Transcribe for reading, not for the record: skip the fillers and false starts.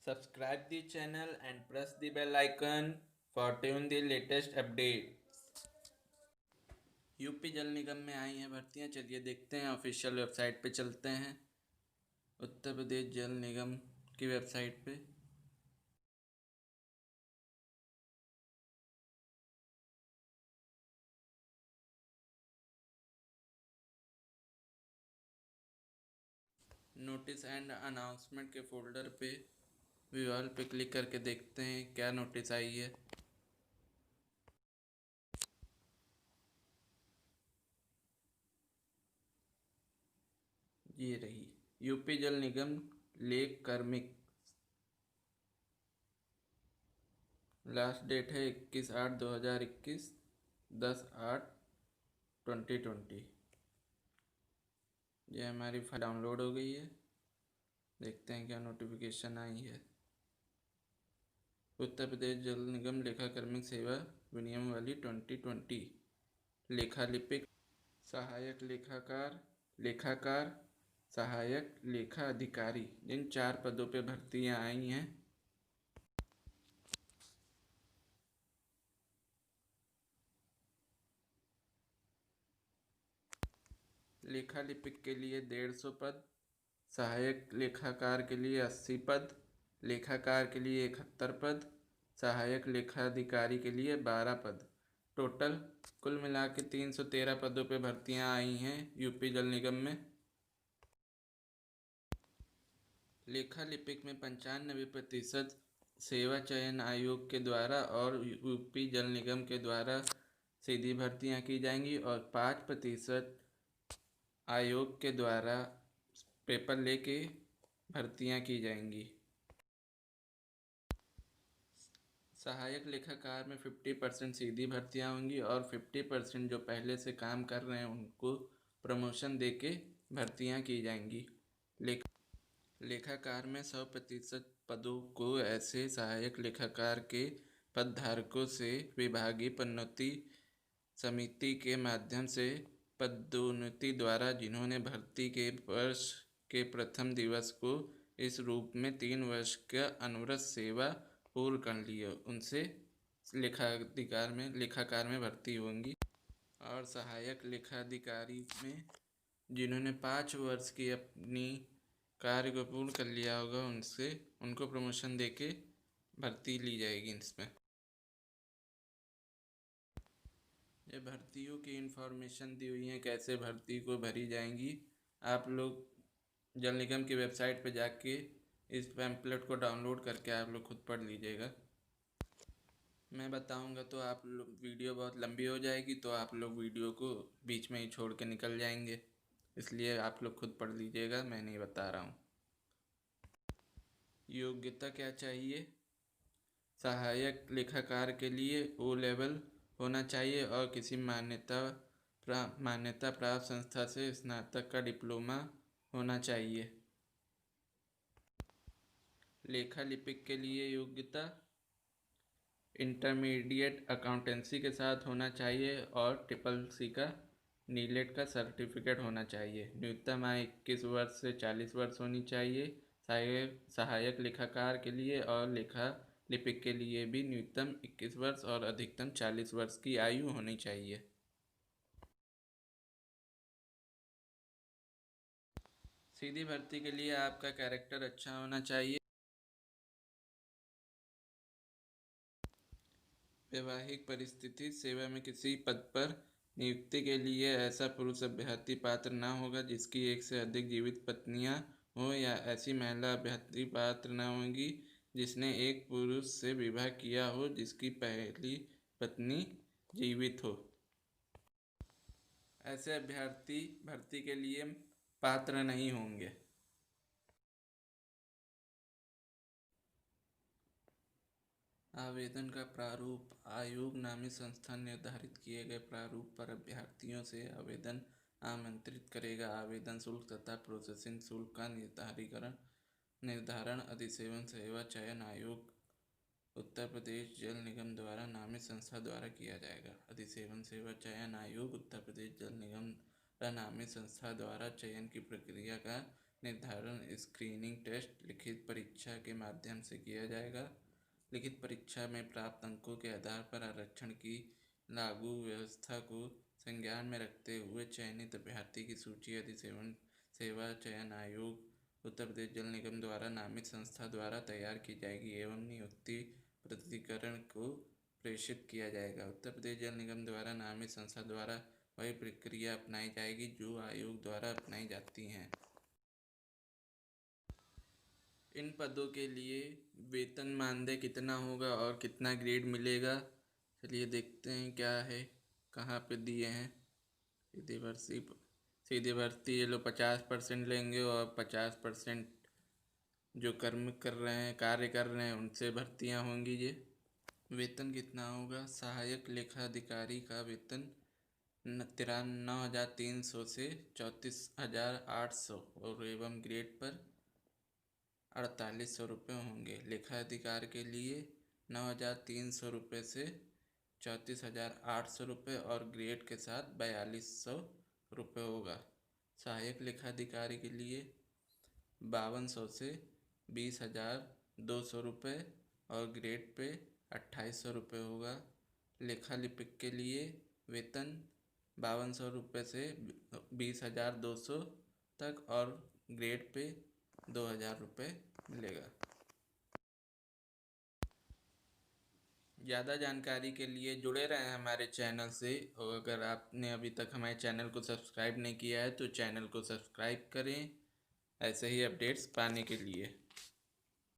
Subscribe the channel and press the bell icon for tune the latest updates. UP जल निगम में आई हैं भर्तियां, चलिए देखते हैं। ऑफिशियल वेबसाइट पे चलते हैं, उत्तर प्रदेश जल निगम की वेबसाइट पे। नोटिस एंड अनाउंसमेंट के फोल्डर पे विवॉल पे क्लिक करके देखते हैं क्या नोटिस आई है। ये रही, यूपी जल निगम लेक कार्मिक। लास्ट डेट है 21/8/2021, 10/8/2020। ये हमारी फाइल डाउनलोड हो गई है, देखते हैं क्या नोटिफिकेशन आई है। उत्तर प्रदेश जल निगम लेखा कार्मिक सेवा विनियमावली 2020। लेखा लिपिक, सहायक लेखाकार, लेखाकार, सहायक लेखा अधिकारी, जिन 4 पदों पे भर्तियां आई हैं। लेखा लिपिक के लिए 150 पद, सहायक लेखाकार के लिए 80 पद, लेखाकार के लिए 71 पद, सहायक लेखाधिकारी के लिए 12 पद। टोटल कुल मिला के 313 पदों पे भर्तियां आई हैं यूपी जल निगम में। लेखा लिपिक में 95% सेवा चयन आयोग के द्वारा और यूपी जल निगम के द्वारा सीधी भर्तियां की जाएंगी और 5% आयोग के द्वारा पेपर लेके भर्तियां की जाएंगी। सहायक लेखाकार में 50% सीधी भर्तियां होंगी और 50% जो पहले से काम कर रहे हैं उनको प्रमोशन देके भर्तियां की जाएंगी। लेखाकार में 100% पदों को ऐसे सहायक लेखाकार के पदधारकों से विभागीय पदोन्नति समिति के माध्यम से पदोन्नति द्वारा जिन्होंने भर्ती के वर्ष के प्रथम दिवस को इस रूप में 3 वर्ष का अनवरत सेवा पूर्ण कर लिया, उनसे लेखाकार में भर्ती होंगी। और सहायक लेखाधिकारी में जिन्होंने 5 वर्ष की अपनी कार्य को पूर्ण कर लिया होगा उनको प्रमोशन देके भर्ती ली जाएगी इसमें। ये भर्तियों की इन्फॉर्मेशन दी हुई है कैसे भर्ती को भरी जाएंगी। आप लोग जल निगम की वेबसाइट पे जाके इस पैम्पलेट को डाउनलोड करके आप लोग खुद पढ़ लीजिएगा। मैं बताऊंगा तो आप लोग वीडियो बहुत लंबी हो जाएगी, तो आप लोग वीडियो को बीच में ही छोड़ के निकल जाएंगे, इसलिए आप लोग खुद पढ़ लीजिएगा, मैं नहीं बता रहा हूँ। योग्यता क्या चाहिए? सहायक लेखाकार के लिए O लेवल होना चाहिए और किसी मान्यता प्राप्त संस्था से स्नातक का डिप्लोमा होना चाहिए। लेखा लिपिक के लिए योग्यता इंटरमीडिएट अकाउंटेंसी के साथ होना चाहिए और CCC का नीलेट का सर्टिफिकेट होना चाहिए। न्यूनतम आयु 21 वर्ष से 40 वर्ष होनी चाहिए। सहायक लेखाकार के लिए और लेखा लिपिक के लिए भी न्यूनतम 21 वर्ष और अधिकतम 40 वर्ष की आयु होनी चाहिए। सीधी भर्ती के लिए आपका कैरेक्टर अच्छा होना चाहिए। वैवाहिक परिस्थिति, सेवा में किसी पद पर नियुक्ति के लिए ऐसा पुरुष अभ्यर्थी पात्र न होगा जिसकी एक से अधिक जीवित पत्नियां हो, या ऐसी महिला अभ्यर्थी पात्र न होगी जिसने एक पुरुष से विवाह किया हो जिसकी पहली पत्नी जीवित हो। ऐसे अभ्यर्थी भर्ती के लिए पात्र नहीं होंगे। आवेदन का प्रारूप, आयोग नामित संस्था निर्धारित किए गए प्रारूप पर अभ्यर्थियों से आवेदन आमंत्रित करेगा। आवेदन शुल्क तथा प्रोसेसिंग शुल्क का निर्धारण अधिसेवन सेवा चयन आयोग उत्तर प्रदेश जल निगम द्वारा नामित संस्था द्वारा किया जाएगा। अधिसेवन सेवा चयन आयोग उत्तर प्रदेश जल निगम नामित संस्था द्वारा चयन की प्रक्रिया का निर्धारण स्क्रीनिंग टेस्ट लिखित परीक्षा के माध्यम से किया जाएगा। लिखित परीक्षा में प्राप्त अंकों के आधार पर आरक्षण की लागू व्यवस्था को संज्ञान में रखते हुए चयनित अभ्यर्थी की सूची अधिसेवन सेवा चयन आयोग उत्तर प्रदेश जल निगम द्वारा नामित संस्था द्वारा तैयार की जाएगी एवं नियुक्ति प्रतिकरण को प्रेषित किया जाएगा। उत्तर प्रदेश जल निगम द्वारा नामित संस्था द्वारा वही प्रक्रिया अपनाई जाएगी जो आयोग द्वारा अपनाई जाती हैं। इन पदों के लिए वेतन मानदेय कितना होगा और कितना ग्रेड मिलेगा, चलिए देखते हैं क्या है, कहाँ पे दिए हैं। सीधी भर्ती ये लोग 50% लेंगे और 50% जो कर्म कर रहे हैं, कार्य कर रहे हैं, उनसे भर्तियां होंगी। ये वेतन कितना होगा, सहायक लेखाधिकारी का वेतन 93,300 से 34,800 और एवं ग्रेड पर 4,800 रुपये होंगे। लेखाधिकार के लिए 9,300 रुपये से 34,800 रुपये और ग्रेड के साथ 4,200 रुपये होगा। सहायक लेखाधिकारी के लिए 5,200 से 20,200 रुपये और ग्रेड पे 2,800 रुपये होगा। लेखा लिपिक के लिए वेतन 5,200 रुपये से 20,200 तक और ग्रेड पे 2,000 रुपये मिलेगा। ज़्यादा जानकारी के लिए जुड़े रहें हमारे चैनल से, और अगर आपने अभी तक हमारे चैनल को सब्सक्राइब नहीं किया है तो चैनल को सब्सक्राइब करें ऐसे ही अपडेट्स पाने के लिए।